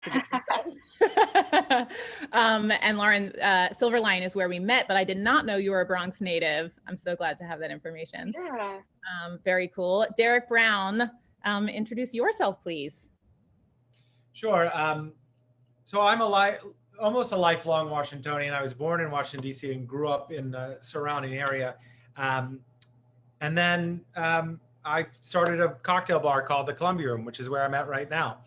introduce themselves. And Lauren, Silver Line is where we met, but I did not know you were a Bronx native. I'm so glad to have that information. Yeah. Very cool. Derek Brown, introduce yourself, please. Sure. So I'm almost a lifelong Washingtonian. I was born in Washington, D.C. and grew up in the surrounding area. And then I started a cocktail bar called the Columbia Room, which is where I'm at right now.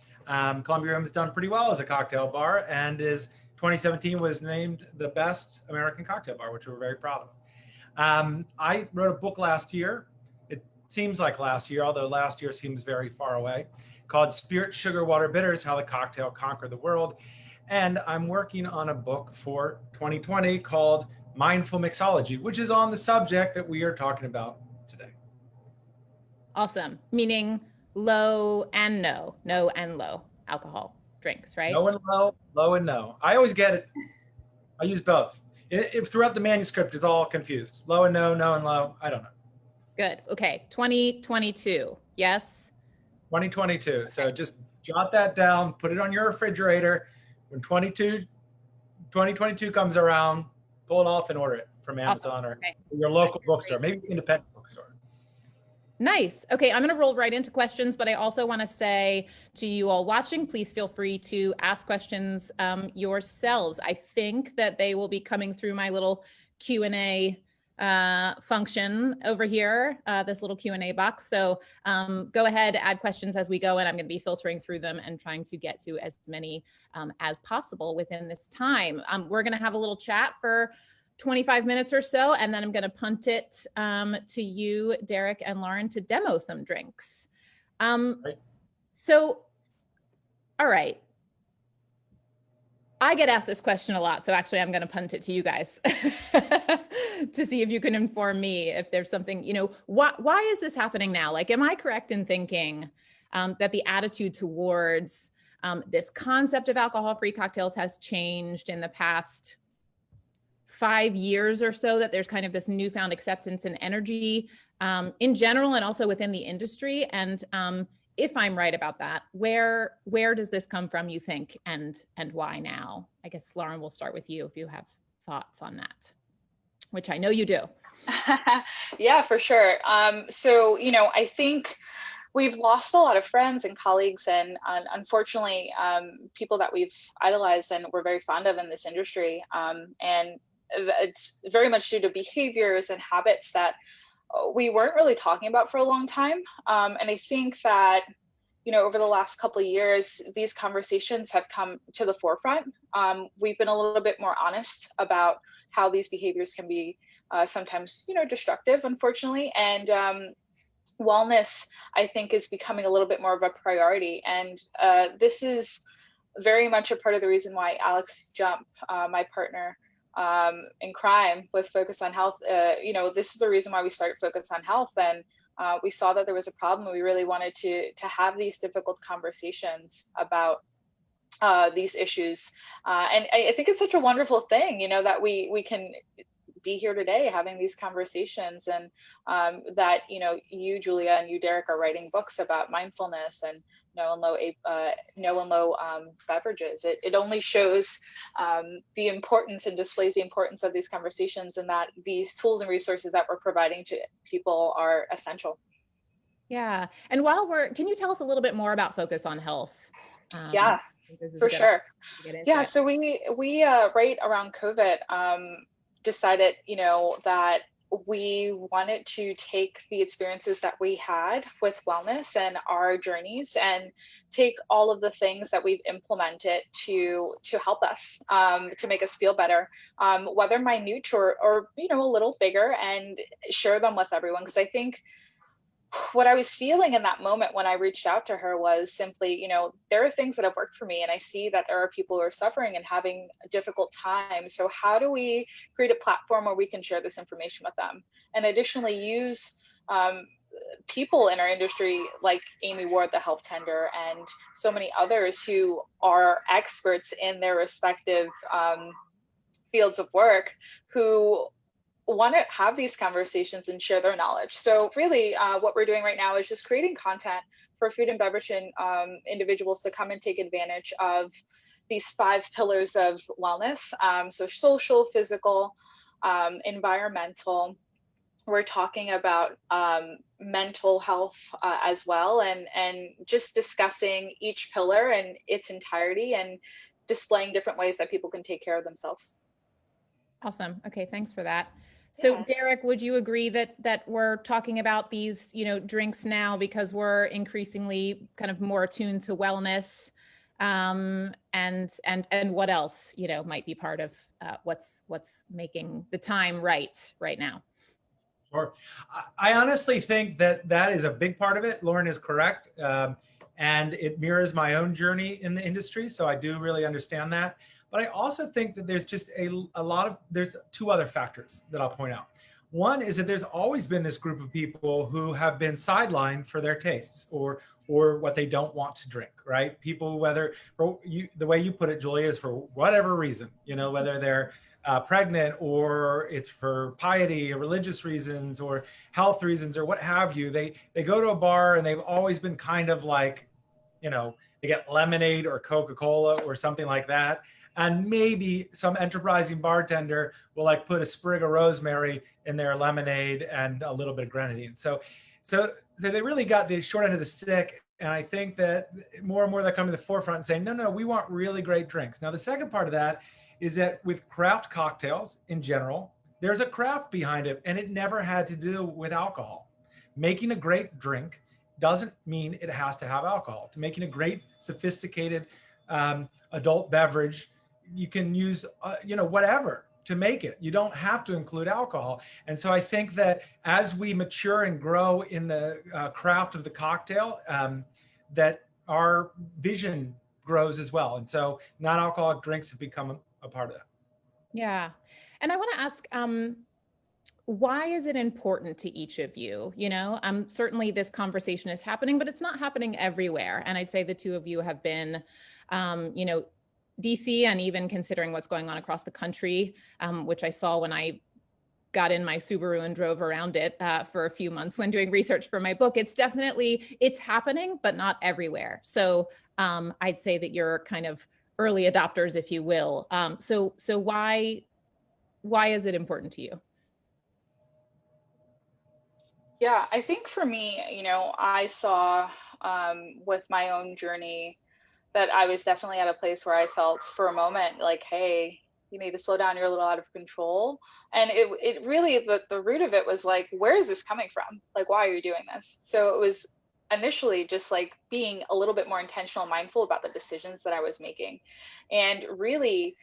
Columbia Room has done pretty well as a cocktail bar, and 2017 was named the best American cocktail bar, which we're very proud of. I wrote a book last year. It seems like last year, although last year seems very far away, called Spirit, Sugar, Water, Bitters, How the Cocktail Conquered the World. And I'm working on a book for 2020 called Mindful Mixology, which is on the subject that we are talking about today. Awesome. Meaning low and no and low alcohol drinks, right? No and low, low and no. I always get it. I use both. If throughout the manuscript it's all confused. Low and no, no and low. I don't know. Good. Okay. 2022. Yes. 2022. Okay. So just jot that down, put it on your refrigerator. When 2022 comes around, pull it off and order it from Amazon or your local bookstore, maybe independent bookstore. Nice. Okay, I'm going to roll right into questions, but I also want to say to you all watching, please feel free to ask questions yourselves. I think that they will be coming through my little Q&A function over here, this little Q&A box. So go ahead, add questions as we go, and I'm going to be filtering through them and trying to get to as many as possible within this time. We're going to have a little chat for 25 minutes or so, and then I'm going to punt it to you, Derek and Lauren, to demo some drinks. Right. So, all right. I get asked this question a lot, so actually I'm going to punt it to you guys to see if you can inform me if there's something, why is this happening now? Like, am I correct in thinking that the attitude towards this concept of alcohol-free cocktails has changed in the past 5 years or so, that there's kind of this newfound acceptance and energy in general and also within the industry? And if I'm right about that, where does this come from, you think, and why now? I guess, Lauren, we'll start with you if you have thoughts on that, which I know you do. Yeah, for sure. So, I think we've lost a lot of friends and colleagues and unfortunately, people that we've idolized and we're very fond of in this industry. And it's very much due to behaviors and habits that we weren't really talking about for a long time. And I think that, over the last couple of years, these conversations have come to the forefront. We've been a little bit more honest about how these behaviors can be sometimes, destructive, unfortunately. And wellness, I think, is becoming a little bit more of a priority. And this is very much a part of the reason why Alex Jump, my partner in crime with Focus on Health, this is the reason why we started Focus on Health. And we saw that there was a problem. And we really wanted to have these difficult conversations about these issues. And I think it's such a wonderful thing, that we can be here today having these conversations, and that, you, Julia, and you, Derek, are writing books about mindfulness and no and low beverages. It only shows the importance and displays the importance of these conversations, and that these tools and resources that we're providing to people are essential. Yeah. And can you tell us a little bit more about Focus on Health? Yeah, for sure. Yeah. So we right around COVID, decided, that we wanted to take the experiences that we had with wellness and our journeys and take all of the things that we've implemented to help us, to make us feel better, whether minute or a little bigger, and share them with everyone. Because I think what I was feeling in that moment when I reached out to her was simply, there are things that have worked for me, and I see that there are people who are suffering and having a difficult time. So how do we create a platform where we can share this information with them? And additionally, use people in our industry like Amy Ward, the health tender, and so many others who are experts in their respective fields of work, who want to have these conversations and share their knowledge. So really what we're doing right now is just creating content for food and beverage and individuals to come and take advantage of these 5 pillars of wellness. So social, physical, environmental. We're talking about mental health as well, and just discussing each pillar in its entirety and displaying different ways that people can take care of themselves. Awesome. Okay, thanks for that. So Yeah. Derek, would you agree that we're talking about these, drinks now because we're increasingly kind of more attuned to wellness, and what else, might be part of what's making the time right now? Sure. I honestly think that is a big part of it. Lauren is correct. And it mirrors my own journey in the industry. So I do really understand that. But I also think that there's just there's 2 other factors that I'll point out. One is that there's always been this group of people who have been sidelined for their tastes or what they don't want to drink, right? People, whether the way you put it, Julia, is for whatever reason, whether they're pregnant or it's for piety or religious reasons or health reasons or what have you, they go to a bar and they've always been kind of like, they get lemonade or Coca-Cola or something like that. And maybe some enterprising bartender will like put a sprig of rosemary in their lemonade and a little bit of grenadine. So they really got the short end of the stick. And I think that more and more that come to the forefront and saying, no, we want really great drinks. Now, the second part of that is that with craft cocktails in general, there's a craft behind it, and it never had to do with alcohol. Making a great drink doesn't mean it has to have alcohol. To making a great, sophisticated adult beverage, you can use, whatever to make it. You don't have to include alcohol. And so I think that as we mature and grow in the craft of the cocktail, that our vision grows as well. And so non-alcoholic drinks have become a part of that. Yeah. And I want to ask, why is it important to each of you? Certainly this conversation is happening, but it's not happening everywhere. And I'd say the 2 of you have been, DC, and even considering what's going on across the country, which I saw when I got in my Subaru and drove around it for a few months when doing research for my book. It's happening, but not everywhere. So I'd say that you're kind of early adopters, if you will. So why is it important to you? Yeah, I think for me, I saw with my own journey that I was definitely at a place where I felt for a moment like, hey, you need to slow down, you're a little out of control. And it really, the root of it was like, where is this coming from? Like, why are you doing this? So it was initially just like being a little bit more intentional, mindful about the decisions that I was making. And really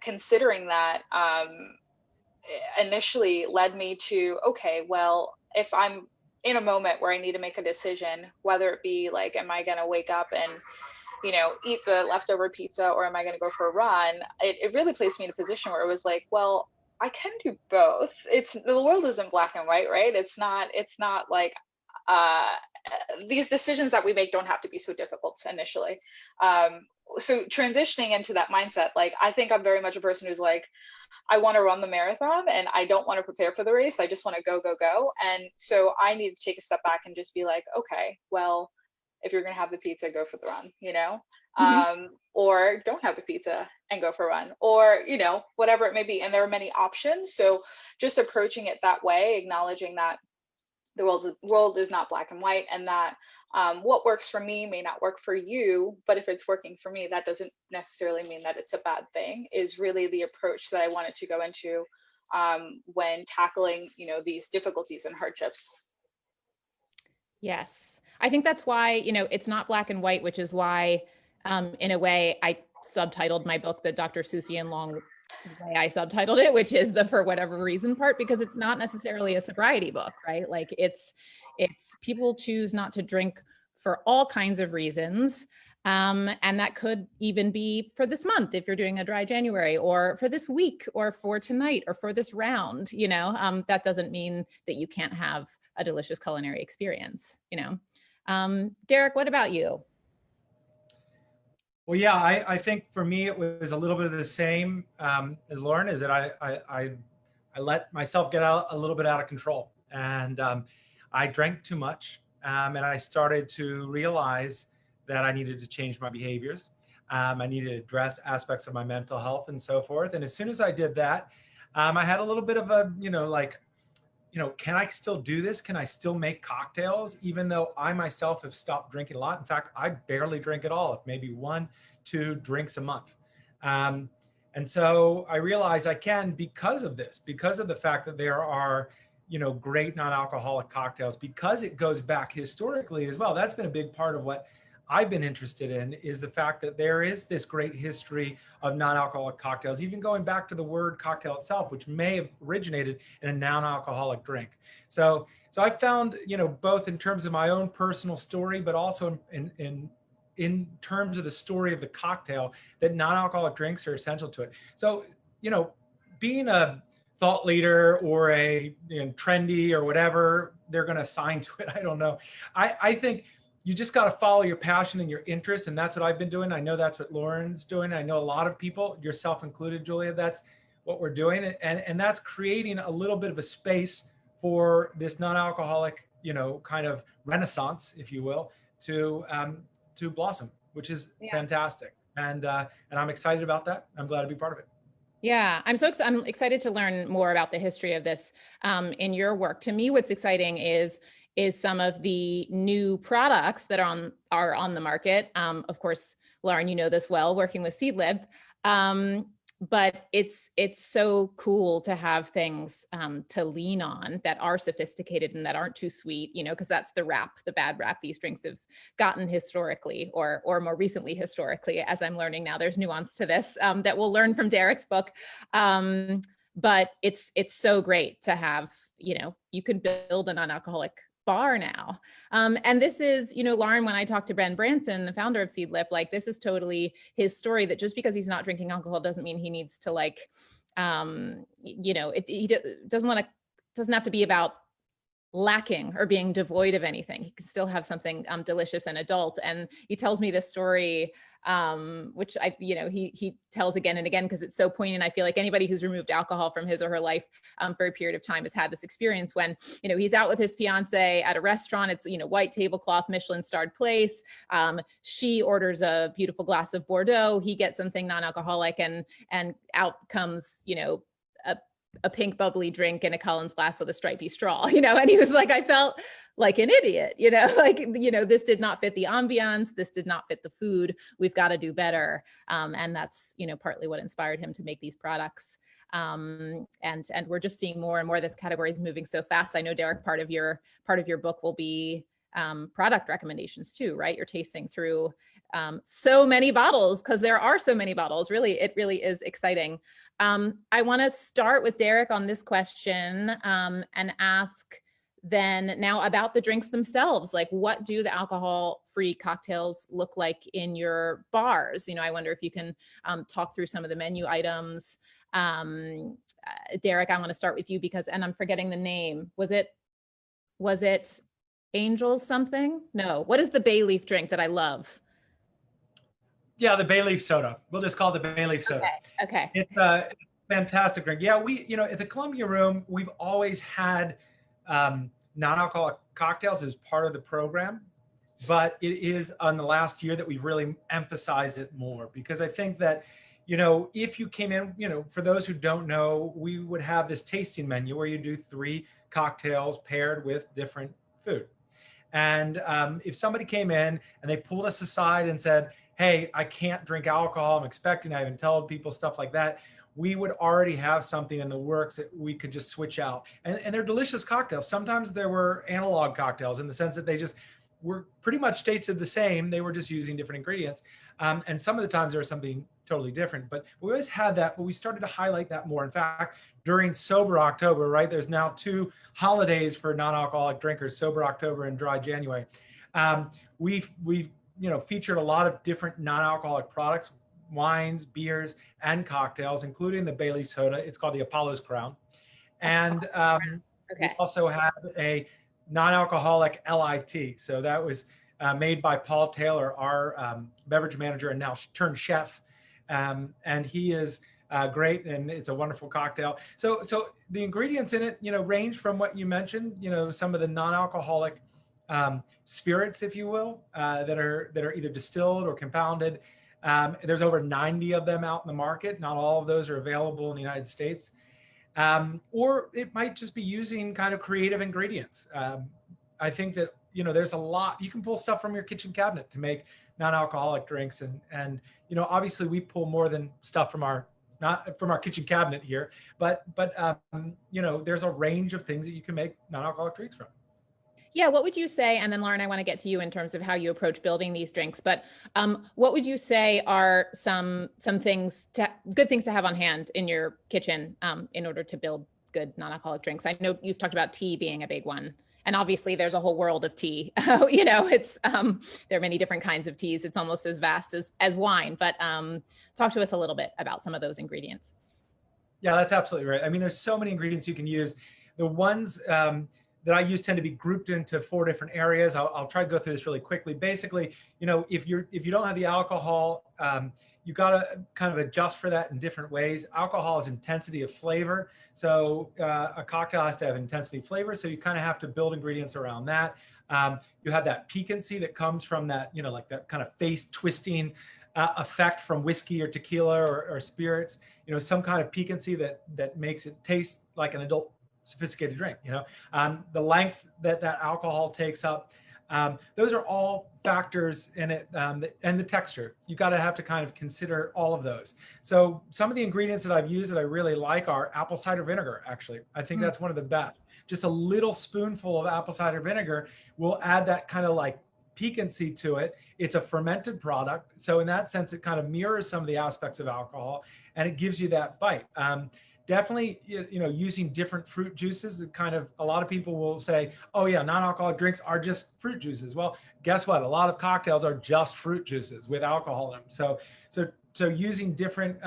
considering that initially led me to, okay, well, if I'm in a moment where I need to make a decision, whether it be like, am I going to wake up and eat the leftover pizza, or am I going to go for a run? It really placed me in a position where it was like, well, I can do both. The world isn't black and white, right? It's not like these decisions that we make don't have to be so difficult initially. So transitioning into that mindset, like, I think I'm very much a person who's like, I want to run the marathon and I don't want to prepare for the race. I just want to go. And so I need to take a step back and just be like, okay, well, if you're going to have the pizza, go for the run, or don't have the pizza and go for a run, or, whatever it may be. And there are many options. So just approaching it that way, acknowledging that the world is not black and white, and that what works for me may not work for you, but if it's working for me, that doesn't necessarily mean that it's a bad thing, is really the approach that I wanted to go into when tackling, these difficulties and hardships. Yes. I think that's why, it's not black and white, which is why, in a way, I subtitled my book, the Dr. Susian Long way I subtitled it, which is the for whatever reason part, because it's not necessarily a sobriety book, right? Like it's people choose not to drink for all kinds of reasons. And that could even be for this month, if you're doing a dry January, or for this week, or for tonight, or for this round, that doesn't mean that you can't have a delicious culinary experience, Derek, what about you? Well, yeah, I think for me, it was a little bit of the same as Lauren, is that I I let myself get out a little bit out of control, and I drank too much, and I started to realize that I needed to change my behaviors. I needed to address aspects of my mental health and so forth. And as soon as I did that, I had a little bit of a, can I still do this? Can I still make cocktails, even though I myself have stopped drinking a lot? In fact, I barely drink at all, maybe 1-2 drinks a month. And so I realized I can because of this, because of the fact that there are, great non-alcoholic cocktails, because it goes back historically as well. That's been a big part of what I've been interested in, is the fact that there is this great history of non-alcoholic cocktails, even going back to the word cocktail itself, which may have originated in a non-alcoholic drink. So I found, both in terms of my own personal story, but also in terms of the story of the cocktail, that non-alcoholic drinks are essential to it. So, being a thought leader or a trendy or whatever they're going to assign to it, I don't know. I think you just got to follow your passion and your interests. And that's what I've been doing. I know that's what Lauren's doing. I know a lot of people, yourself included, Julia, that's what we're doing. And that's creating a little bit of a space for this non-alcoholic, kind of renaissance, if you will, to blossom, which is fantastic. And I'm excited about that. I'm glad to be part of it. Yeah, I'm excited to learn more about the history of this in your work. To me, what's exciting is some of the new products that are on the market. Of course, Lauren, you know this well, working with Seedlip. But it's so cool to have things to lean on that are sophisticated and that aren't too sweet, because that's the bad rap these drinks have gotten historically, or more recently historically, as I'm learning now. There's nuance to this that we'll learn from Derek's book. But it's so great to have, you can build a non-alcoholic bar now. And this is, Lauren, when I talked to Ben Branson, the founder of Seedlip, this is totally his story, that just because he's not drinking alcohol doesn't mean he needs to he doesn't have to be about lacking or being devoid of anything. He can still have something delicious and adult. And he tells me this story, which he tells again and again, because it's so poignant. I feel like anybody who's removed alcohol from his or her life for a period of time has had this experience when, he's out with his fiance at a restaurant. It's, white tablecloth, Michelin starred place. She orders a beautiful glass of Bordeaux. He gets something non-alcoholic, and out comes, a pink bubbly drink in a Collins glass with a stripy straw, and he was like, I felt like an idiot, this did not fit the ambiance. This did not fit the food. We've got to do better. And that's, partly what inspired him to make these products. And we're just seeing more and more. This category is moving so fast. I know, Derek, part of your book will be product recommendations too, right? You're tasting through so many bottles, because there are so many bottles. It really is exciting. I want to start with Derek on this question and ask then now about the drinks themselves. What do the alcohol-free cocktails look like in your bars? I wonder if you can talk through some of the menu items. Derek, I want to start with you and I'm forgetting the name. Was it Angels something? No. What is the bay leaf drink that I love? Yeah, the bay leaf soda. We'll just call it the bay leaf soda. Okay. It's a fantastic drink. Yeah, we, at the Columbia Room, we've always had non-alcoholic cocktails as part of the program, but it is on the last year that we've really emphasized it more, because I think that, if you came in, for those who don't know, we would have this tasting menu where you do 3 cocktails paired with different food. And if somebody came in and they pulled us aside and said, hey, I can't drink alcohol, I'm expecting, I haven't told people, stuff like that, we would already have something in the works that we could just switch out. And they're delicious cocktails. Sometimes there were analog cocktails, in the sense that they just were pretty much tasted the same. They were just using different ingredients. And some of the times there was something totally different, but we always had that, but we started to highlight that more. In fact, during Sober October, right, there's now 2 holidays for non-alcoholic drinkers, Sober October and Dry January. We've featured a lot of different non-alcoholic products, wines, beers, and cocktails, including the Bailey soda. It's called the Apollo's Crown. And we also have a non-alcoholic LIT. So that was made by Paul Taylor, our beverage manager and now turned chef. And he is great, and it's a wonderful cocktail. So the ingredients in it, range from what you mentioned, some of the non-alcoholic spirits, if you will, that are either distilled or compounded. There's over 90 of them out in the market. Not all of those are available in the United States. Or it might just be using kind of creative ingredients. I think that, there's a lot, you can pull stuff from your kitchen cabinet to make non-alcoholic drinks. And obviously we pull more than stuff from not from our kitchen cabinet here, but there's a range of things that you can make non-alcoholic drinks from. Yeah, what would you say, and then Lauren, I want to get to you in terms of how you approach building these drinks, but what would you say are some things, good things to have on hand in your kitchen in order to build good non-alcoholic drinks? I know you've talked about tea being a big one, and obviously there's a whole world of tea. It's there are many different kinds of teas. It's almost as vast as wine, but talk to us a little bit about some of those ingredients. Yeah, that's absolutely right. I mean, there's so many ingredients you can use. The ones that I use tend to be grouped into 4 different areas. I'll try to go through this really quickly. Basically, if you don't have the alcohol, you got to kind of adjust for that in different ways. Alcohol is intensity of flavor. So a cocktail has to have intensity of flavor. So you kind of have to build ingredients around that. You have that piquancy that comes from that, like that kind of face twisting effect from whiskey or tequila or spirits, some kind of piquancy that makes it taste like an adult sophisticated drink. The length that alcohol takes up, those are all factors in it, and the texture. You got to have to kind of consider all of those. So some of the ingredients that I've used that I really like are apple cider vinegar. Actually, I think that's one of the best. Just a little spoonful of apple cider vinegar will add that kind of like piquancy to it. It's a fermented product, so in that sense it kind of mirrors some of the aspects of alcohol, and it gives you that bite. Definitely, using different fruit juices. Kind of a lot of people will say, oh yeah, non-alcoholic drinks are just fruit juices. Well, guess what? A lot of cocktails are just fruit juices with alcohol in them. So using different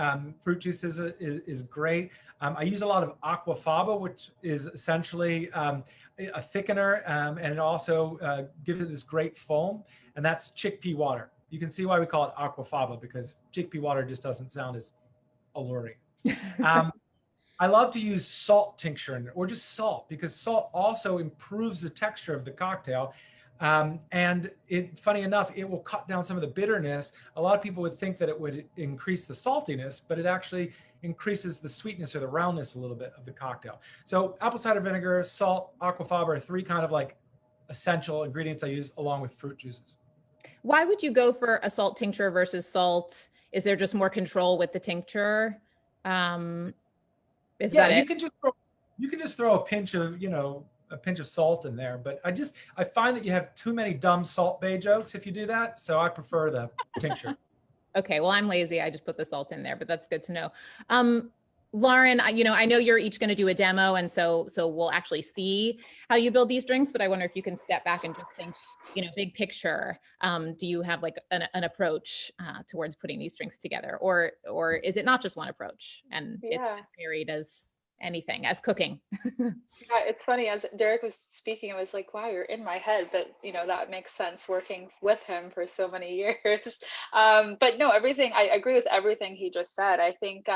fruit juices is great. I use a lot of aquafaba, which is essentially a thickener, and it also gives it this great foam, and that's chickpea water. You can see why we call it aquafaba, because chickpea water just doesn't sound as alluring. I love to use salt tincture in it, or just salt, because salt also improves the texture of the cocktail. And funny enough, it will cut down some of the bitterness. A lot of people would think that it would increase the saltiness, but it actually increases the sweetness or the roundness a little bit of the cocktail. So apple cider vinegar, salt, aquafaba are 3 kind of like essential ingredients I use along with fruit juices. Why would you go for a salt tincture versus salt? Is there just more control with the tincture? Is that it? You can just throw a pinch of salt in there, but I find that you have too many dumb Salt Bae jokes if you do that. So I prefer the tincture. Okay, well, I'm lazy. I just put the salt in there, but that's good to know. Lauren, I know you're each going to do a demo, and so we'll actually see how you build these drinks, but I wonder if you can step back and just think, big picture. Do you have like an approach towards putting these drinks together, or is it not just one approach and it's as varied as anything, as cooking? Yeah, it's funny, as Derek was speaking, I was like, wow, you're in my head, but that makes sense working with him for so many years. But no, I agree with everything he just said. I think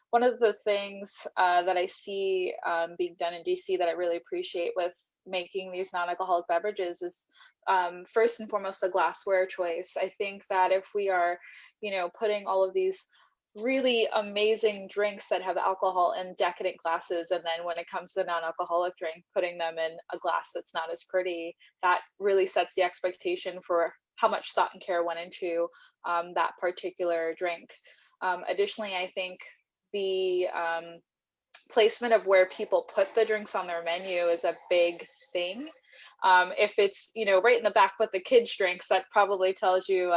one of the things that I see being done in DC that I really appreciate with making these non-alcoholic beverages is first and foremost the glassware choice. I think that if we are, putting all of these really amazing drinks that have alcohol in decadent glasses, and then when it comes to the non-alcoholic drink, putting them in a glass that's not as pretty, that really sets the expectation for how much thought and care went into that particular drink. Additionally, I think the placement of where people put the drinks on their menu is a big thing. If it's right in the back with the kids drinks, that probably tells you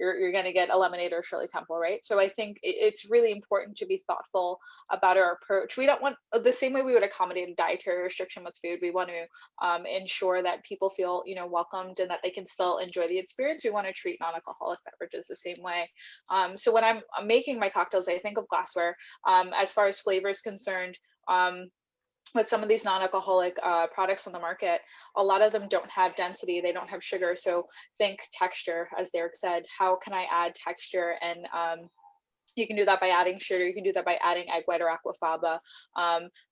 you're going to get a lemonade or Shirley Temple, right? So I think it's really important to be thoughtful about our approach. We don't want, the same way we would accommodate a dietary restriction with food, we want to ensure that people feel welcomed and that they can still enjoy the experience. We want to treat non-alcoholic beverages the same way. So when I'm making my cocktails, I think of glassware. As far as flavor is concerned, with some of these non-alcoholic products on the market, a lot of them don't have density, they don't have sugar. So think texture, as Derek said, how can I add texture and You can do that by adding sugar. You can do that by adding egg white or aquafaba.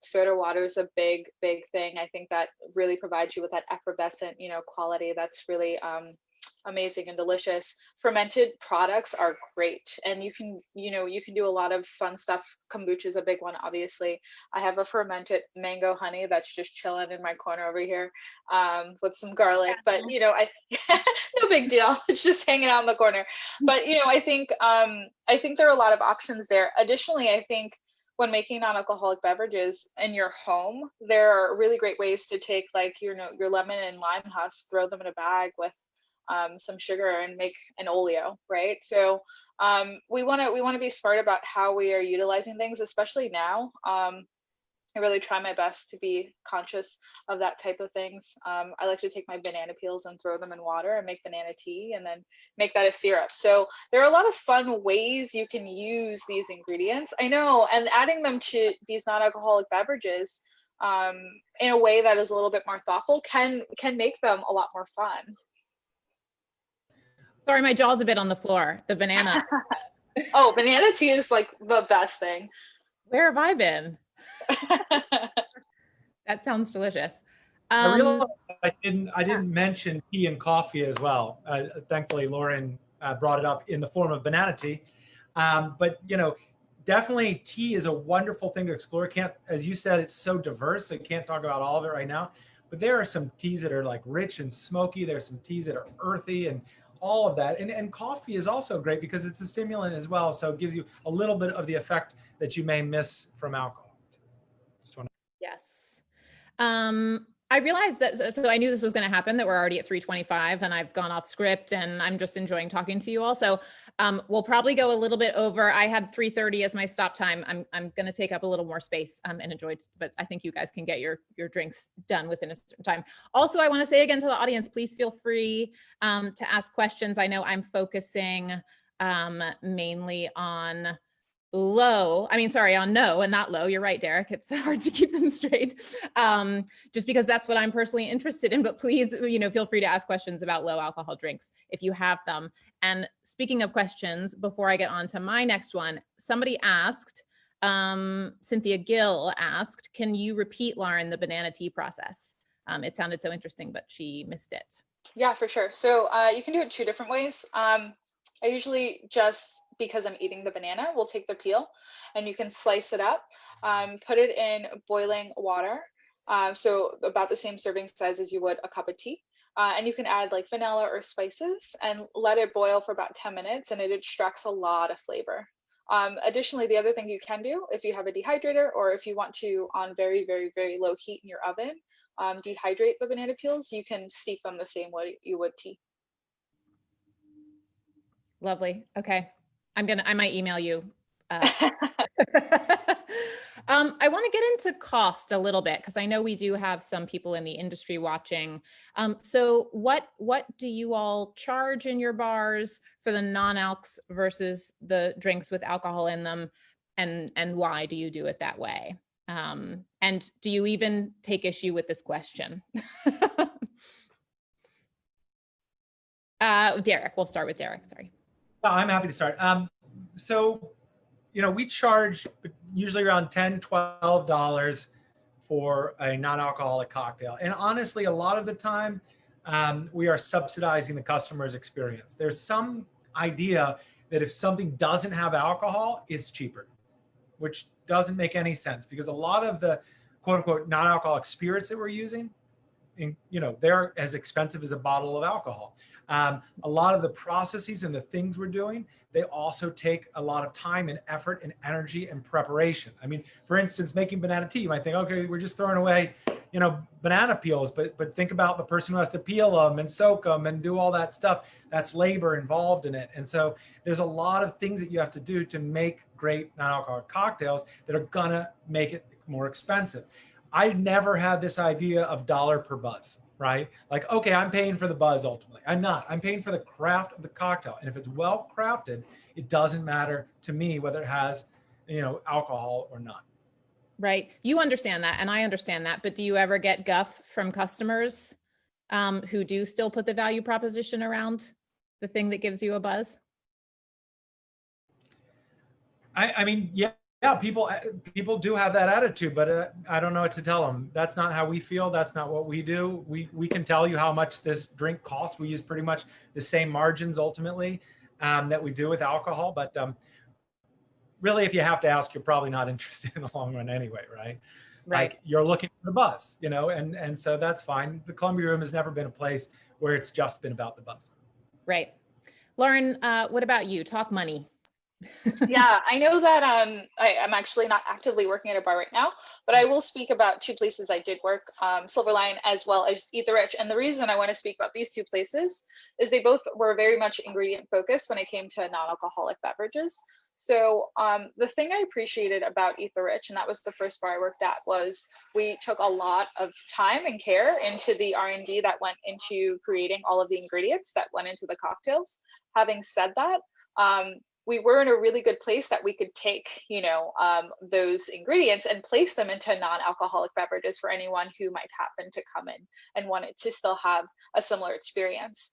Soda water is a big thing. I think that really provides you with that effervescent, quality that's really amazing and delicious. Fermented products are great, and you can do a lot of fun stuff. Kombucha is a big one, obviously. I have a fermented mango honey that's just chilling in my corner over here, with some garlic, but I no big deal. It's just hanging out in the corner. But I think there are a lot of options there. Additionally, I think when making non-alcoholic beverages in your home, there are really great ways to take like your lemon and lime husk, throw them in a bag with some sugar and make an oleo, right? So we want to be smart about how we are utilizing things, especially now. I really try my best to be conscious of that type of things. I like to take my banana peels and throw them in water and make banana tea and then make that a syrup. So there are a lot of fun ways you can use these ingredients. I know, and adding them to these non-alcoholic beverages in a way that is a little bit more thoughtful can make them a lot more fun. Sorry, my jaw's a bit on the floor. The banana. Oh, banana tea is like the best thing. Where have I been? That sounds delicious. I realized I didn't mention tea and coffee as well. Thankfully, Lauren brought it up in the form of banana tea. But definitely tea is a wonderful thing to explore. As you said, it's so diverse. I can't talk about all of it right now. But there are some teas that are like rich and smoky. There's some teas that are earthy and all of that. And coffee is also great because it's a stimulant as well. So it gives you a little bit of the effect that you may miss from alcohol. Yes. I realized that, so I knew this was going to happen, that we're already at 3:25 and I've gone off script and I'm just enjoying talking to you all. So we'll probably go a little bit over. I had 3:30 as my stop time. I'm going to take up a little more space and enjoy, but I think you guys can get your drinks done within a certain time. Also, I want to say again to the audience, please feel free to ask questions. I know I'm focusing mainly on no and not low. You're right, Derek. It's hard to keep them straight just because that's what I'm personally interested in. But please, feel free to ask questions about low alcohol drinks if you have them. And speaking of questions, before I get on to my next one, somebody asked, Cynthia Gill asked, can you repeat, Lauren, the banana tea process? It sounded so interesting, but she missed it. Yeah, for sure. So you can do it two different ways. I usually just, because I'm eating the banana, we'll take the peel and you can slice it up, put it in boiling water. So about the same serving size as you would a cup of tea. And you can add like vanilla or spices and let it boil for about 10 minutes and it extracts a lot of flavor. Additionally, the other thing you can do if you have a dehydrator or if you want to, on very, very, very low heat in your oven, dehydrate the banana peels, you can steep them the same way you would tea. Lovely. Okay. I might email you. I want to get into cost a little bit because I know we do have some people in the industry watching. So what do you all charge in your bars for the non-alcs versus the drinks with alcohol in them? And why do you do it that way? And do you even take issue with this question? Derek, we'll start with Derek. Sorry. I'm happy to start. So, we charge usually around $10, $12 for a non-alcoholic cocktail. And honestly, a lot of the time, we are subsidizing the customer's experience. There's some idea that if something doesn't have alcohol, it's cheaper, which doesn't make any sense because a lot of the quote unquote non-alcoholic spirits that we're using, they're as expensive as a bottle of alcohol. A lot of the processes and the things we're doing, they also take a lot of time and effort and energy and preparation. I mean, for instance, making banana tea, you might think, okay, we're just throwing away, banana peels, but think about the person who has to peel them and soak them and do all that stuff. That's labor involved in it. And so there's a lot of things that you have to do to make great non-alcoholic cocktails that are gonna make it more expensive. I never had this idea of dollar per buzz. Right? Like, okay, I'm paying for the buzz ultimately. I'm not. I'm paying for the craft of the cocktail. And if it's well crafted, it doesn't matter to me whether it has, alcohol or not. Right. You understand that. And I understand that. But do you ever get guff from customers who do still put the value proposition around the thing that gives you a buzz? I mean, yeah, people do have that attitude, but I don't know what to tell them. That's not how we feel. That's not what we do. We can tell you how much this drink costs. We use pretty much the same margins ultimately that we do with alcohol. But really, if you have to ask, you're probably not interested in the long run anyway, right? Right. Like you're looking for the buzz, and so that's fine. The Columbia Room has never been a place where it's just been about the buzz. Right. Lauren, what about you? Talk money. Yeah, I know that I'm actually not actively working at a bar right now, but I will speak about two places I did work, Silver Lion as well as Eat the Rich. And the reason I want to speak about these two places is they both were very much ingredient focused when it came to non-alcoholic beverages. So the thing I appreciated about Eat the Rich, and that was the first bar I worked at, was we took a lot of time and care into the R&D that went into creating all of the ingredients that went into the cocktails. Having said that, we were in a really good place that we could take, those ingredients and place them into non-alcoholic beverages for anyone who might happen to come in and want it to still have a similar experience.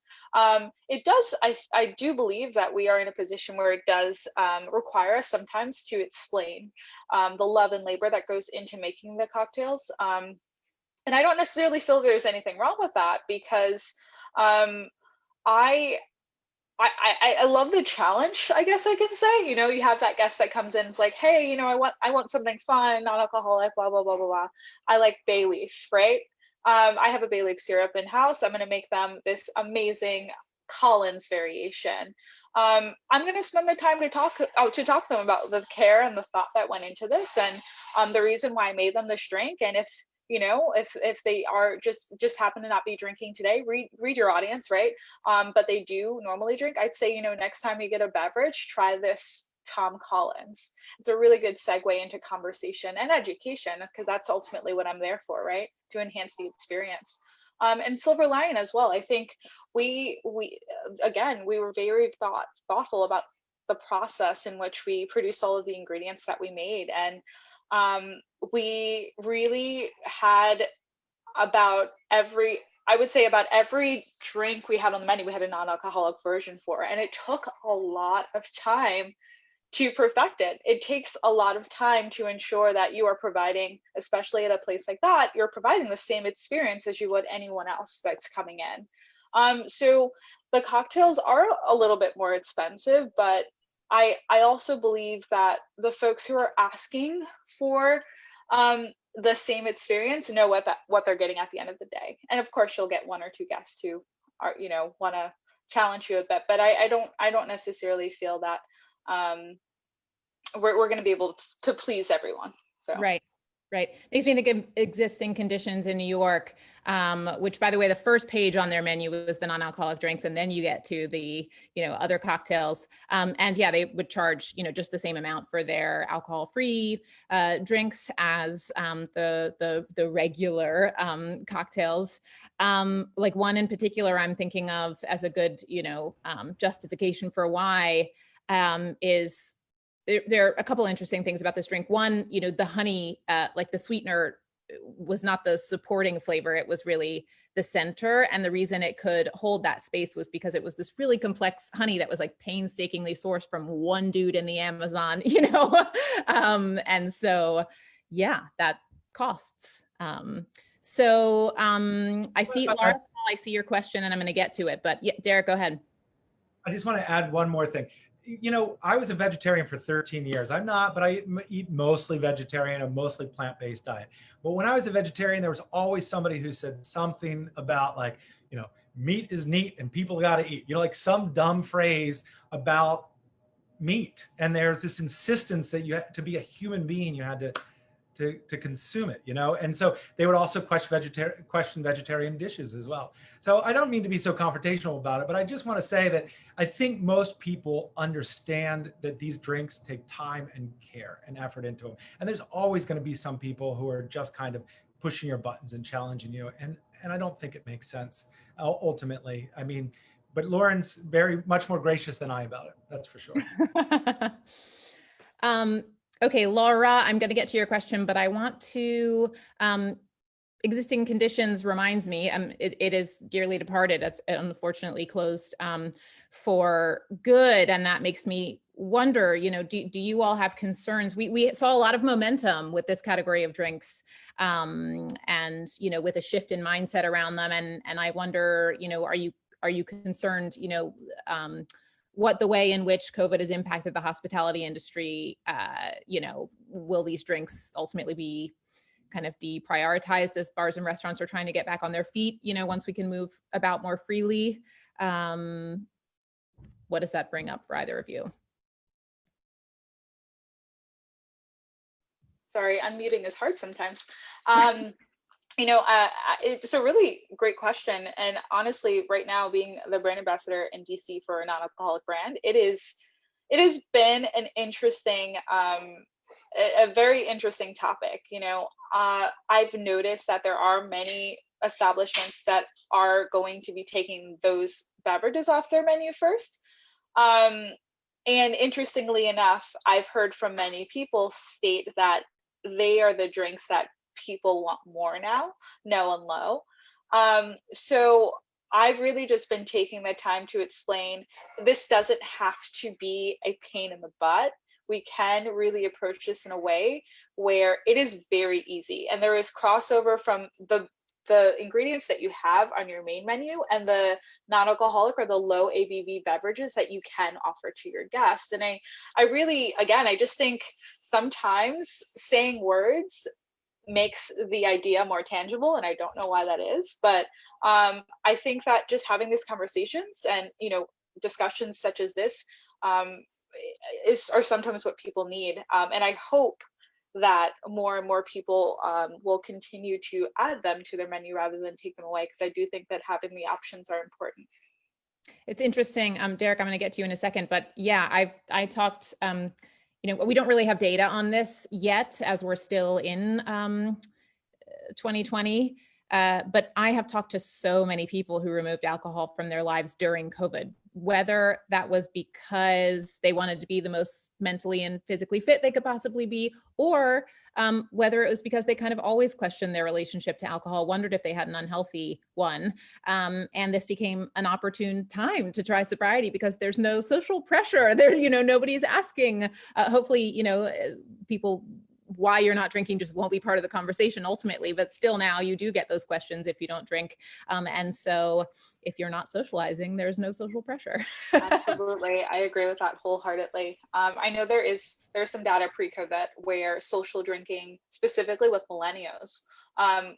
It does, I do believe that we are in a position where it does require us sometimes to explain the love and labor that goes into making the cocktails. And I don't necessarily feel there's anything wrong with that, because I love the challenge, I guess I can say. You have that guest that comes in, it's like, hey, I want something fun, non-alcoholic, blah, blah, blah, blah, blah. I like bay leaf, right? I have a bay leaf syrup in house. I'm going to make them this amazing Collins variation. I'm going to spend the time to talk to them about the care and the thought that went into this, and the reason why I made them this drink. And if they are just happen to not be drinking today, read your audience, right? But they do normally drink, I'd say, next time you get a beverage, try this Tom Collins. It's a really good segue into conversation and education, because that's ultimately what I'm there for, right? To enhance the experience. And Silver Lion as well. I think we were very thoughtful about the process in which we produced all of the ingredients that we made. And we really had about every drink we had on the menu, we had a non-alcoholic version for, and it took a lot of time to perfect it. It takes a lot of time to ensure that you are providing, especially at a place like that, you're providing the same experience as you would anyone else that's coming in. So the cocktails are a little bit more expensive, but I also believe that the folks who are asking for the same experience know what they're getting at the end of the day. And of course, you'll get one or two guests who are want to challenge you a bit, but I don't necessarily feel that we're going to be able to please everyone. So Right. Makes me think of existing conditions in New York, which, by the way, the first page on their menu was the non-alcoholic drinks, and then you get to the, other cocktails. And yeah, they would charge, just the same amount for their alcohol-free drinks as the regular cocktails. Like one in particular, I'm thinking of as a good, justification for why is. There are a couple interesting things about this drink. One, the honey, like the sweetener was not the supporting flavor. It was really the center. And the reason it could hold that space was because it was this really complex honey that was like painstakingly sourced from one dude in the Amazon, and so, yeah, that costs. I see, Laura, I see your question and I'm going to get to it, but yeah, Derek, go ahead. I just want to add one more thing. I was a vegetarian for 13 years. I'm not, but I eat mostly vegetarian, a mostly plant-based diet. But when I was a vegetarian, there was always somebody who said something about like, meat is neat and people got to eat, like some dumb phrase about meat. And there's this insistence that you had to be a human being, you had to consume it, and so they would also question vegetarian dishes as well. So I don't mean to be so confrontational about it, but I just want to say that I think most people understand that these drinks take time and care and effort into them, and there's always going to be some people who are just kind of pushing your buttons and challenging you, and I don't think it makes sense ultimately. I mean, but Lauren's very much more gracious than I about it, that's for sure. Okay, Laura, I'm going to get to your question, but I want to existing conditions reminds me, it is dearly departed. It's unfortunately closed for good. And that makes me wonder, do you all have concerns? We saw a lot of momentum with this category of drinks, and, with a shift in mindset around them. And I wonder, are you concerned, what the way in which COVID has impacted the hospitality industry, will these drinks ultimately be kind of deprioritized as bars and restaurants are trying to get back on their feet, once we can move about more freely? What does that bring up for either of you? Sorry, unmuting is hard sometimes. It's a really great question. And honestly, right now, being the brand ambassador in DC for a non-alcoholic brand, it has been an interesting, a very interesting topic. I've noticed that there are many establishments that are going to be taking those beverages off their menu first. And interestingly enough, I've heard from many people state that they are the drinks that people want more now, no and low. So I've really just been taking the time to explain this doesn't have to be a pain in the butt. We can really approach this in a way where it is very easy, and there is crossover from the ingredients that you have on your main menu and the non-alcoholic or the low ABV beverages that you can offer to your guests. And I really, again, I just think sometimes saying words makes the idea more tangible, and I don't know why that is, but I think that just having these conversations and discussions such as this are sometimes what people need, and I hope that more and more people will continue to add them to their menu rather than take them away, because I do think that having the options are important. It's interesting, Derek, I'm going to get to you in a second, but yeah, I talked, we don't really have data on this yet as we're still in 2020, but I have talked to so many people who removed alcohol from their lives during COVID, whether that was because they wanted to be the most mentally and physically fit they could possibly be, or whether it was because they kind of always questioned their relationship to alcohol, wondered if they had an unhealthy one. And this became an opportune time to try sobriety because there's no social pressure there. Nobody's asking, hopefully, people, why you're not drinking just won't be part of the conversation ultimately, but still now you do get those questions if you don't drink. And so if you're not socializing, there's no social pressure. Absolutely. I agree with that wholeheartedly. I know there's some data pre-COVID where social drinking, specifically with millennials,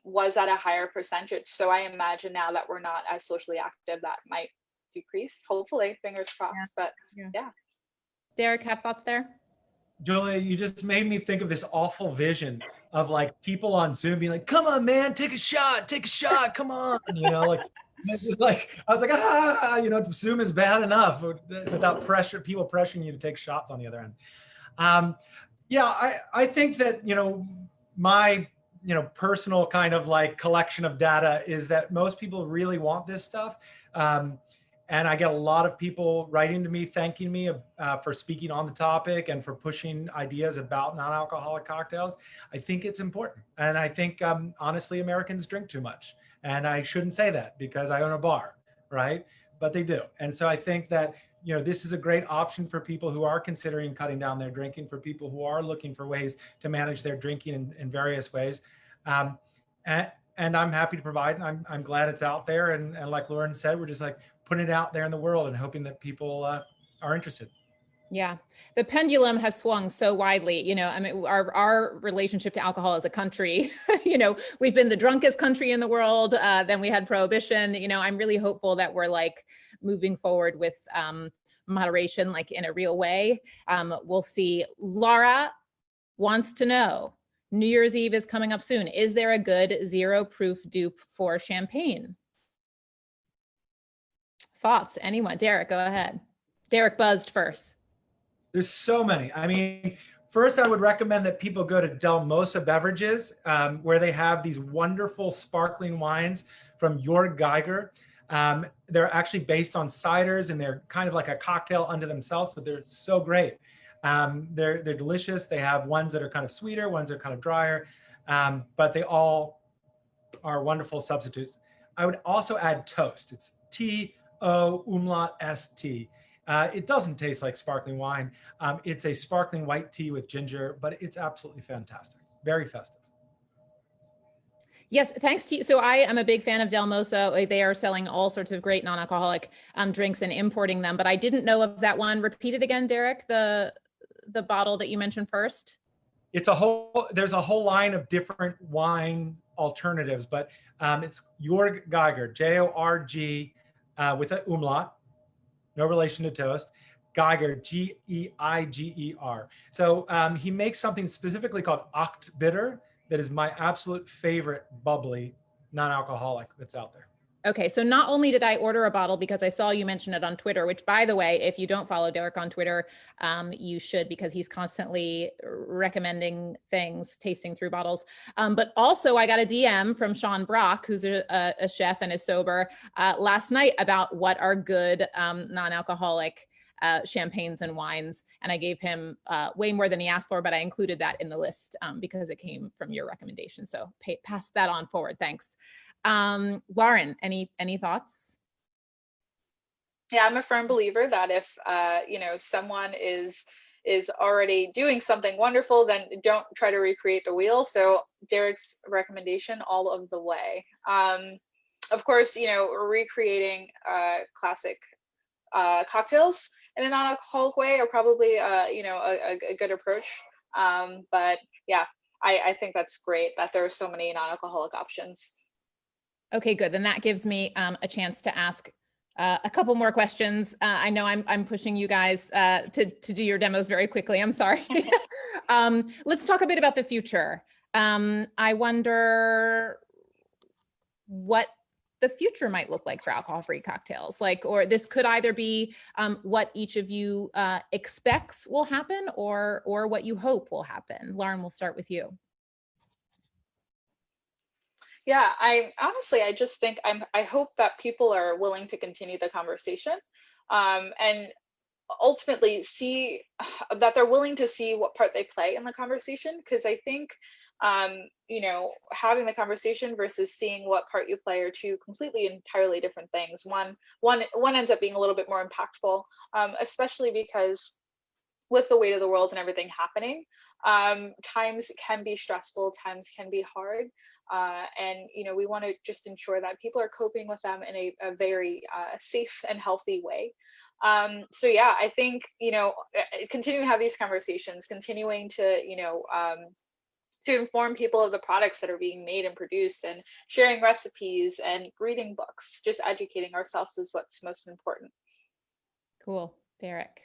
was at a higher percentage. So I imagine now that we're not as socially active, that might decrease, hopefully, fingers crossed, but yeah. Derek, have thoughts there? Julia, you just made me think of this awful vision of like people on Zoom being like, come on, man, take a shot, come on. It was like, I was like, Zoom is bad enough without people pressuring you to take shots on the other end. I think that, my, personal kind of like collection of data is that most people really want this stuff. And I get a lot of people writing to me, thanking me for speaking on the topic and for pushing ideas about non-alcoholic cocktails. I think it's important. And I think, honestly, Americans drink too much. And I shouldn't say that because I own a bar, right? But they do. And so I think that, this is a great option for people who are considering cutting down their drinking, for people who are looking for ways to manage their drinking in various ways. And I'm happy to provide, and I'm glad it's out there. And like Lauren said, we're just like putting it out there in the world and hoping that people are interested. Yeah, the pendulum has swung so widely. Our relationship to alcohol as a country, we've been the drunkest country in the world. Then we had prohibition. I'm really hopeful that we're like moving forward with moderation, like in a real way. We'll see. Laura wants to know, New Year's Eve is coming up soon. Is there a good zero proof dupe for champagne? Thoughts? Anyone? Derek, go ahead. Derek buzzed first. There's so many. I mean, first I would recommend that people go to Del Mosa Beverages, where they have these wonderful sparkling wines from Jörg Geiger. They're actually based on ciders, and they're kind of like a cocktail unto themselves, but they're so great. They're delicious. They have ones that are kind of sweeter, ones that are kind of drier, but they all are wonderful substitutes. I would also add toast. It's T-O-umlaut-S-T. It doesn't taste like sparkling wine. It's a sparkling white tea with ginger, but it's absolutely fantastic. Very festive. Yes, thanks to you. So I am a big fan of Del Mosso. They are selling all sorts of great non-alcoholic drinks and importing them, but I didn't know of that one. Repeat it again, Derek, the bottle that you mentioned first. There's a whole line of different wine alternatives, but it's Jörg Geiger, J-O-R-G with an umlaut, no relation to toast. Geiger, G-E-I-G-E-R. So he makes something specifically called Oct Bitter that is my absolute favorite bubbly non-alcoholic that's out there. Okay, so not only did I order a bottle because I saw you mention it on Twitter, which by the way, if you don't follow Derek on Twitter, you should, because he's constantly recommending things, tasting through bottles. But also I got a DM from Sean Brock, who's a chef and is sober, last night about what are good non-alcoholic champagnes and wines. And I gave him way more than he asked for, but I included that in the list because it came from your recommendation. So pass that on forward. Thanks. Lauren, any thoughts? Yeah, I'm a firm believer that if someone is already doing something wonderful, then don't try to recreate the wheel. So Derek's recommendation all of the way. Of course, recreating classic cocktails in a non-alcoholic way are probably a good approach. But yeah, I think that's great that there are so many non-alcoholic options. Okay, good. Then that gives me a chance to ask a couple more questions. I know I'm pushing you guys to do your demos very quickly. I'm sorry. Let's talk a bit about the future. I wonder what the future might look like for alcohol-free cocktails. Or this could either be what each of you expects will happen or what you hope will happen. Lauren, we'll start with you. Yeah, I just think I hope that people are willing to continue the conversation and ultimately see that they're willing to see what part they play in the conversation. Because I think, having the conversation versus seeing what part you play are two completely entirely different things. One ends up being a little bit more impactful, especially because with the weight of the world and everything happening, times can be stressful, times can be hard. And we want to just ensure that people are coping with them in a very safe and healthy way. So yeah, I think continuing to have these conversations, continuing to to inform people of the products that are being made and produced, and sharing recipes and reading books, just educating ourselves is what's most important. Cool. Derek.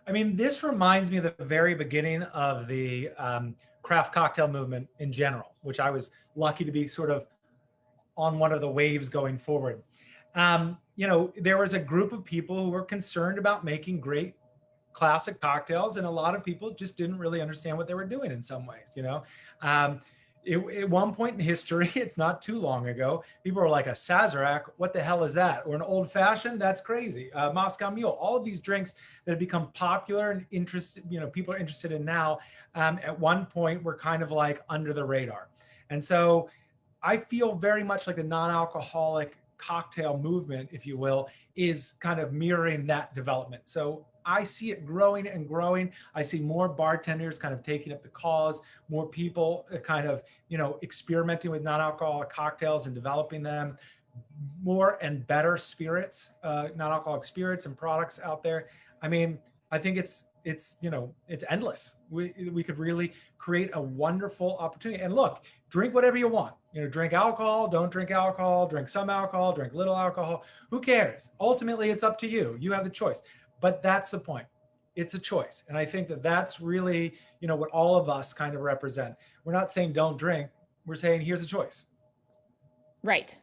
I mean, this reminds me of the very beginning of the craft cocktail movement in general, which I was lucky to be sort of on one of the waves going forward. There was a group of people who were concerned about making great classic cocktails, and a lot of people just didn't really understand what they were doing in some ways. At one point in history, it's not too long ago, people were like, a Sazerac, what the hell is that? Or an old fashioned, that's crazy. Moscow Mule, all of these drinks that have become popular and interested, people are interested in now, at one point were kind of like under the radar. And so I feel very much like the non-alcoholic cocktail movement, if you will, is kind of mirroring that development. So I see it growing and growing. I see more bartenders kind of taking up the cause, more people kind of, experimenting with non-alcoholic cocktails and developing them, more and better spirits, non-alcoholic spirits and products out there. I mean, I think it's endless. We could really create a wonderful opportunity. And look, drink whatever you want. Drink alcohol, don't drink alcohol, drink some alcohol, drink little alcohol. Who cares? Ultimately, it's up to you. You have the choice. But that's the point. It's a choice. And I think that that's really, what all of us kind of represent. We're not saying don't drink. We're saying here's a choice. Right.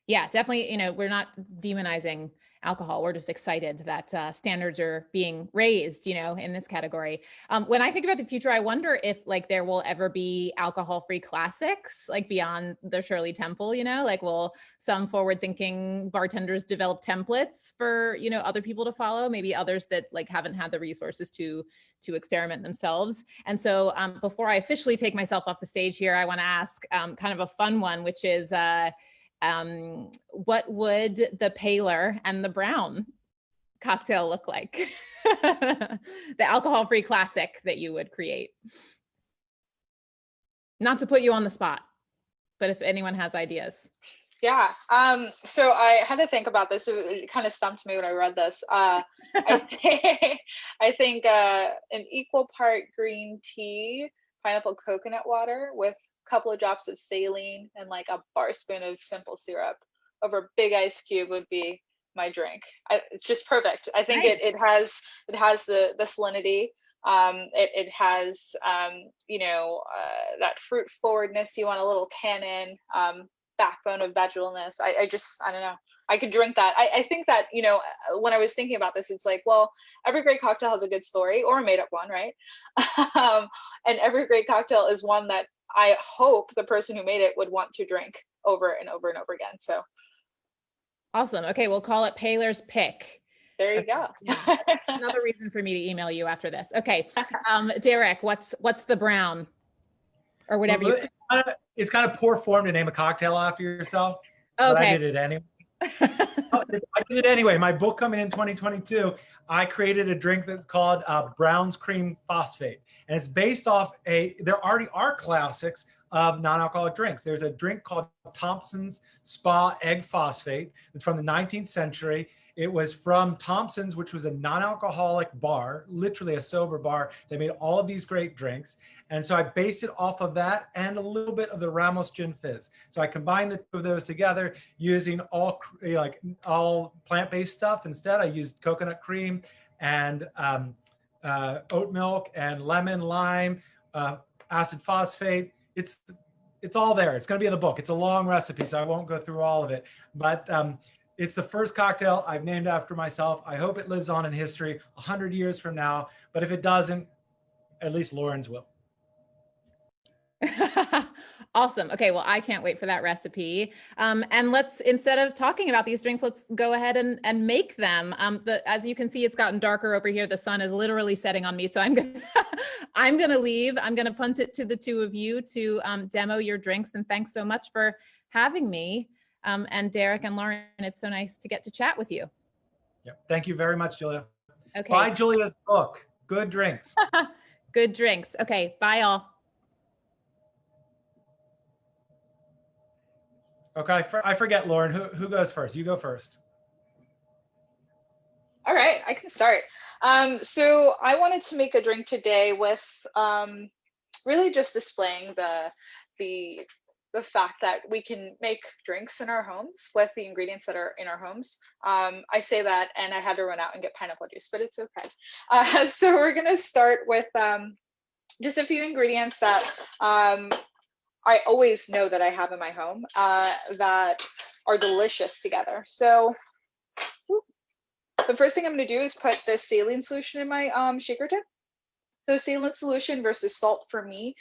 Yeah, definitely. We're not demonizing alcohol. We're just excited that standards are being raised, in this category. When I think about the future, I wonder if like there will ever be alcohol-free classics, like beyond the Shirley Temple, like will some forward-thinking bartenders develop templates for, other people to follow, maybe others that like haven't had the resources to experiment themselves. And so before I officially take myself off the stage here, I want to ask kind of a fun one, which is what would the paler and the brown cocktail look like? The alcohol-free classic that you would create. Not to put you on the spot, but if anyone has ideas. Yeah. So I had to think about this. It kind of stumped me when I read this. I think an equal part green tea, pineapple coconut water with a couple of drops of saline and like a bar spoon of simple syrup over a big ice cube would be my drink. It's just perfect. I think Nice. it has the salinity. It has that fruit forwardness. You want a little tannin. Backbone of vegetalness. I don't know. I could drink that. I think that, when I was thinking about this, it's like, well, every great cocktail has a good story or a made up one, right? And every great cocktail is one that I hope the person who made it would want to drink over and over and over again. So awesome. Okay, we'll call it Paler's Pick. there you go. Another reason for me to email you after this. Okay, Derek, what's the brown or whatever you. It's kind of poor form to name a cocktail after yourself. Okay. But I did it anyway. I did it anyway. My book coming in 2022, I created a drink that's called Brown's Cream Phosphate. And it's based off there already are classics of non-alcoholic drinks. There's a drink called Thompson's Spa Egg Phosphate. It's from the 19th century. It was from Thompson's, which was a non-alcoholic bar, literally a sober bar. They made all of these great drinks. And so I based it off of that and a little bit of the Ramos Gin Fizz. So I combined the two of those together using all plant-based stuff. Instead, I used coconut cream and oat milk and lemon, lime, acid phosphate. It's all there. It's going to be in the book. It's a long recipe, so I won't go through all of it. But it's the first cocktail I've named after myself. I hope it lives on in history 100 years from now. But if it doesn't, at least Lauren's will. Awesome. Okay, well, I can't wait for that recipe. And let's, instead of talking about these drinks, let's go ahead and make them. As you can see, it's gotten darker over here. The sun is literally setting on me. So I'm gonna leave. I'm gonna punt it to the two of you to demo your drinks. And thanks so much for having me. And Derek and Lauren, it's so nice to get to chat with you. Yeah, thank you very much, Julia. Okay. Buy Julia's book, Good Drinks. Good drinks. Okay, bye all. Okay, I forget, Lauren, who goes first? You go first. All right, I can start. So I wanted to make a drink today with really just displaying the fact that we can make drinks in our homes with the ingredients that are in our homes. I say that and I had to run out and get pineapple juice, but it's okay. So we're gonna start with just a few ingredients that I always know that I have in my home that are delicious together. So the first thing I'm going to do is put the saline solution in my shaker tip. So saline solution versus salt for me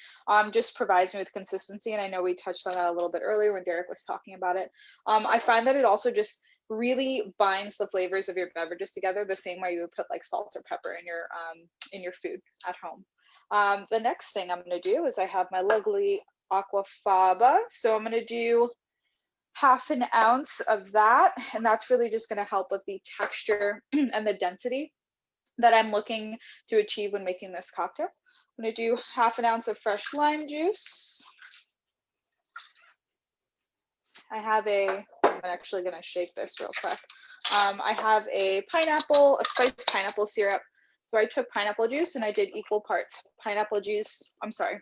just provides me with consistency. And I know we touched on that a little bit earlier when Derek was talking about it. I find that it also just really binds the flavors of your beverages together the same way you would put like salt or pepper in your food at home. The next thing I'm going to do is I have my lovely aquafaba. So I'm going to do half an ounce of that. And that's really just going to help with the texture and the density that I'm looking to achieve when making this cocktail. I'm going to do half an ounce of fresh lime juice. I'm actually going to shake this real quick. I have a spiced pineapple syrup. So I took pineapple juice and I did equal parts pineapple juice. I'm sorry.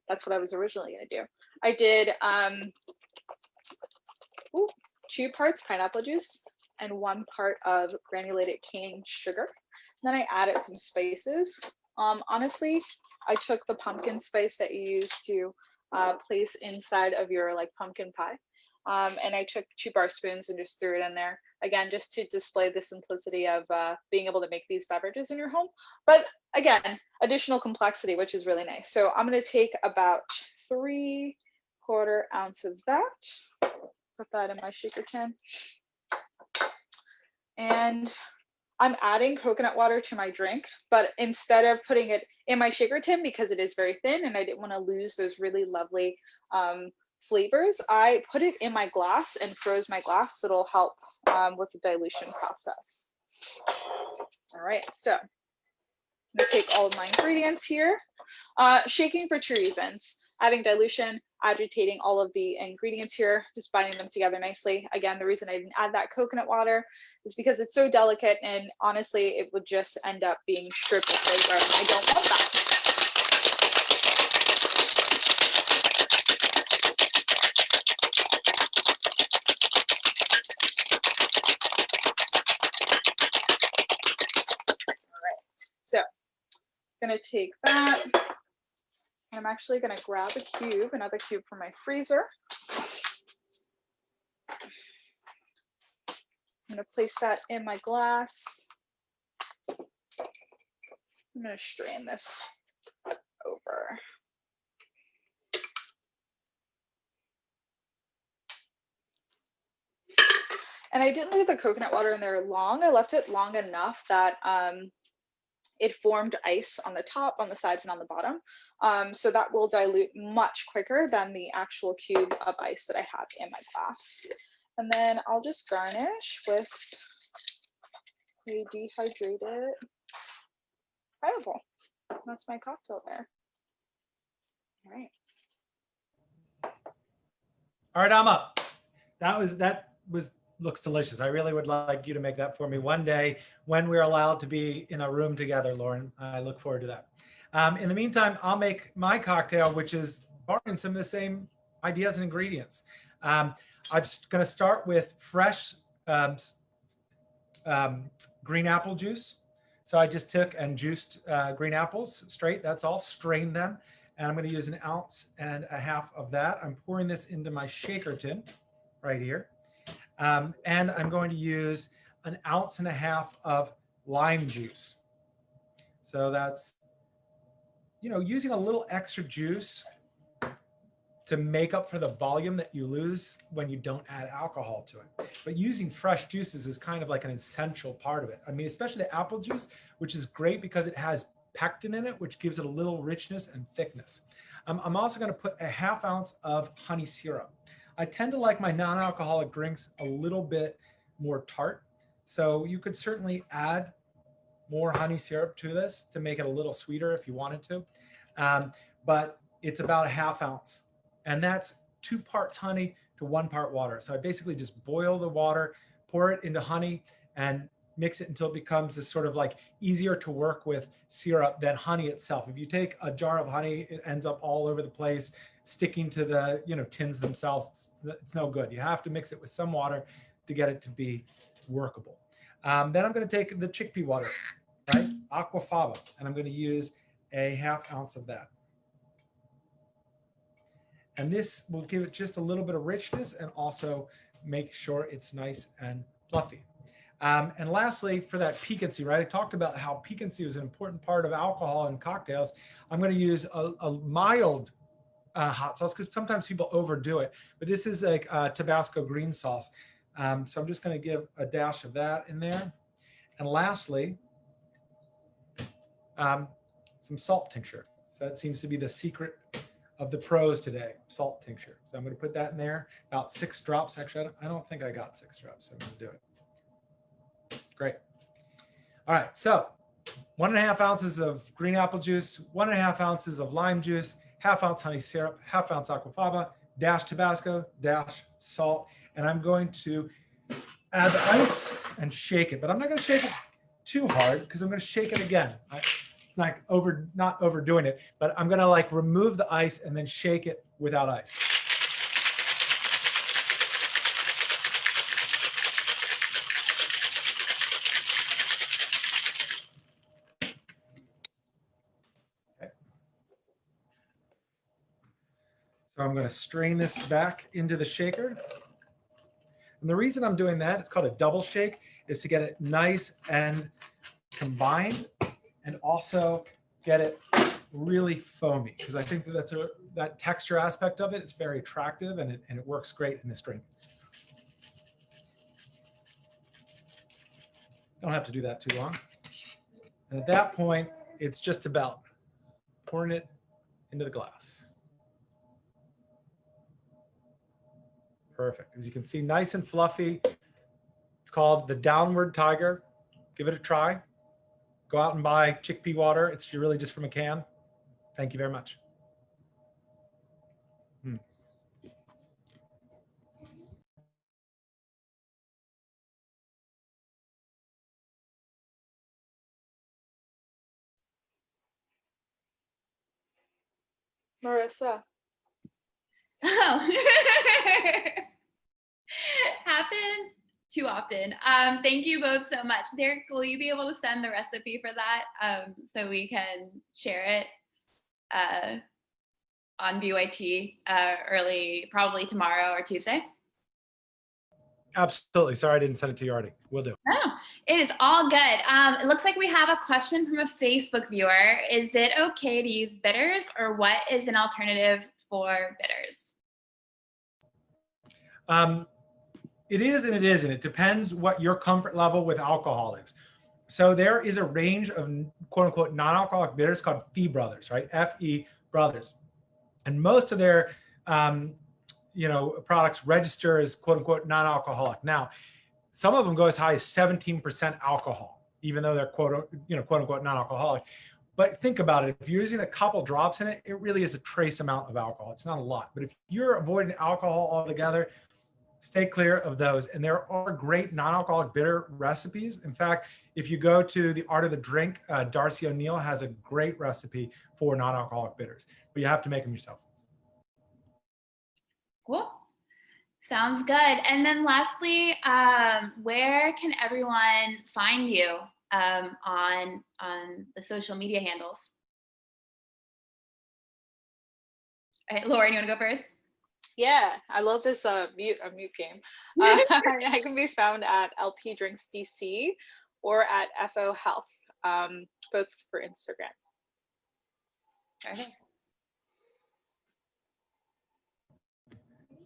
That's what I was originally going to do. I did 2 parts pineapple juice and 1 part of granulated cane sugar. Then I added some spices. Honestly, I took the pumpkin spice that you use to place inside of your like pumpkin pie. And I took 2 bar spoons and just threw it in there. again, just to display the simplicity of being able to make these beverages in your home. But again, additional complexity, which is really nice. So I'm going to take about 3/4 ounce of that, put that in my shaker tin. And I'm adding coconut water to my drink, but instead of putting it in my shaker tin, because it is very thin and I didn't want to lose those really lovely flavors, I put it in my glass and froze my glass, so it'll help with the dilution process. All right, so I'm gonna take all of my ingredients here. Shaking for 2 reasons: adding dilution, agitating all of the ingredients here, just binding them together nicely. Again, the reason I didn't add that coconut water is because it's so delicate, and honestly, it would just end up being stripped of flavor, and I don't want that. All right, so I'm gonna take that. I'm actually going to grab a cube, another cube from my freezer. I'm going to place that in my glass. I'm going to strain this over. And I didn't leave the coconut water in there long. I left it long enough that it formed ice on the top, on the sides, and on the bottom. So that will dilute much quicker than the actual cube of ice that I have in my glass. And then I'll just garnish with a dehydrated pineapple. That's my cocktail there. All right. All right, I'm up. That was looks delicious. I really would like you to make that for me one day when we're allowed to be in a room together, Lauren. I look forward to that. In the meantime, I'll make my cocktail, which is borrowing some of the same ideas and ingredients. I'm going to start with fresh green apple juice. So I just took and juiced green apples straight. That's all. Strained them. And I'm going to use 1.5 ounces of that. I'm pouring this into my shaker tin right here. And I'm going to use 1.5 ounces of lime juice. So that's, using a little extra juice to make up for the volume that you lose when you don't add alcohol to it. But using fresh juices is kind of like an essential part of it. I mean, especially the apple juice, which is great because it has pectin in it, which gives it a little richness and thickness. I'm also going to put 1/2 ounce of honey syrup. I tend to like my non-alcoholic drinks a little bit more tart. So you could certainly add more honey syrup to this to make it a little sweeter if you wanted to. But it's about 1/2 ounce. And that's 2 parts honey to 1 part water. So I basically just boil the water, pour it into honey, and mix it until it becomes this sort of like easier to work with syrup than honey itself. If you take a jar of honey, it ends up all over the place, sticking to the tins themselves. It's no good. You have to mix it with some water to get it to be workable. Then I'm going to take the chickpea water, right? Aquafaba, and I'm going to use 1/2 ounce of that. And this will give it just a little bit of richness and also make sure it's nice and fluffy. And lastly, for that piquancy, right? I talked about how piquancy is an important part of alcohol and cocktails. I'm going to use a mild hot sauce because sometimes people overdo it. But this is like Tabasco green sauce. So I'm just going to give a dash of that in there. And lastly, some salt tincture. So that seems to be the secret of the pros today, salt tincture. So I'm going to put that in there, about 6 drops. Actually, I don't think I got 6 drops, so I'm going to do it. Great. All right, so 1.5 ounces of green apple juice, 1.5 ounces of lime juice, 1/2 ounce honey syrup, 1/2 ounce aquafaba, dash Tabasco, dash salt, and I'm going to add the ice and shake it. But I'm not going to shake it too hard because I'm going to shake it again. Not overdoing it, but I'm going to like remove the ice and then shake it without ice. Okay. So I'm going to strain this back into the shaker. And the reason I'm doing that, it's called a double shake, is to get it nice and combined and also get it really foamy, because I think that that texture aspect of it is very attractive, and it works great in this drink. Don't have to do that too long. And at that point, it's just about pouring it into the glass. Perfect. As you can see, nice and fluffy. It's called the Downward Tiger. Give it a try. Go out and buy chickpea water. It's really just from a can. Thank you very much. Marissa. Oh, happens too often. Thank you both so much. Derek, will you be able to send the recipe for that so we can share it on BYT early, probably tomorrow or Tuesday? Absolutely. Sorry I didn't send it to you already. Will do. No, it is all good. It looks like we have a question from a Facebook viewer. Is it okay to use bitters, or what is an alternative for bitters? It is and it isn't. It depends what your comfort level with alcohol is. So there is a range of quote unquote non-alcoholic bitters called Fee Brothers, right? F-E Brothers. And most of their products register as quote unquote non-alcoholic. Now, some of them go as high as 17% alcohol, even though they're quote unquote non-alcoholic. But think about it. If you're using a couple drops in it, it really is a trace amount of alcohol. It's not a lot. But if you're avoiding alcohol altogether, stay clear of those. And there are great non-alcoholic bitter recipes. In fact, if you go to The Art of the Drink, Darcy O'Neill has a great recipe for non-alcoholic bitters, but you have to make them yourself. Cool. Sounds good. And then lastly, where can everyone find you on the social media handles? All right, Lauren, you want to go first? Yeah, I love this mute game. I can be found at LP Drinks DC or at FO Health, both for Instagram. Okay.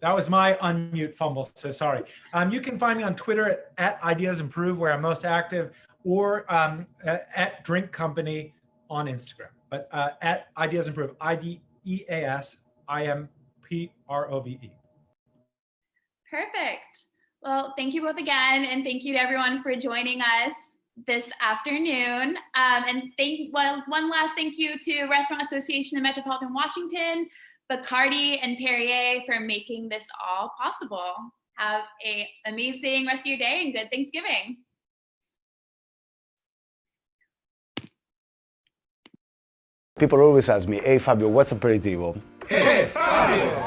That was my unmute fumble, so sorry. You can find me on Twitter at Ideas Improve, where I'm most active, or at Drink Company on Instagram. But at Ideas Improve, IDEASIMPROVE. Perfect. Well, thank you both again, and thank you to everyone for joining us this afternoon. And one last thank you to Restaurant Association of Metropolitan Washington, Bacardi, and Perrier for making this all possible. Have an amazing rest of your day and good Thanksgiving. People always ask me, hey Fabio, what's aperitivo? Hey, Fabio!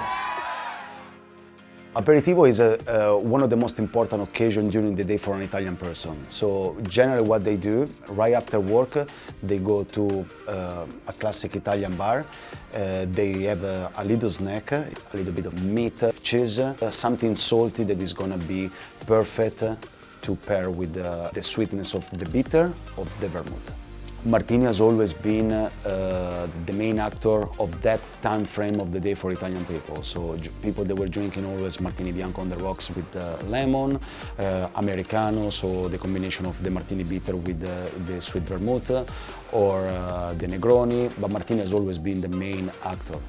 Aperitivo is one of the most important occasions during the day for an Italian person. So generally what they do, right after work, they go to a classic Italian bar. They have a little snack, a little bit of meat, cheese, something salty that is gonna be perfect to pair with the sweetness of the bitter of the vermouth. Martini has always been the main actor of that time frame of the day for Italian people. So people that were drinking always Martini Bianco on the rocks with lemon, Americano, so the combination of the Martini bitter with the sweet vermouth, or the Negroni, but Martini has always been the main actor.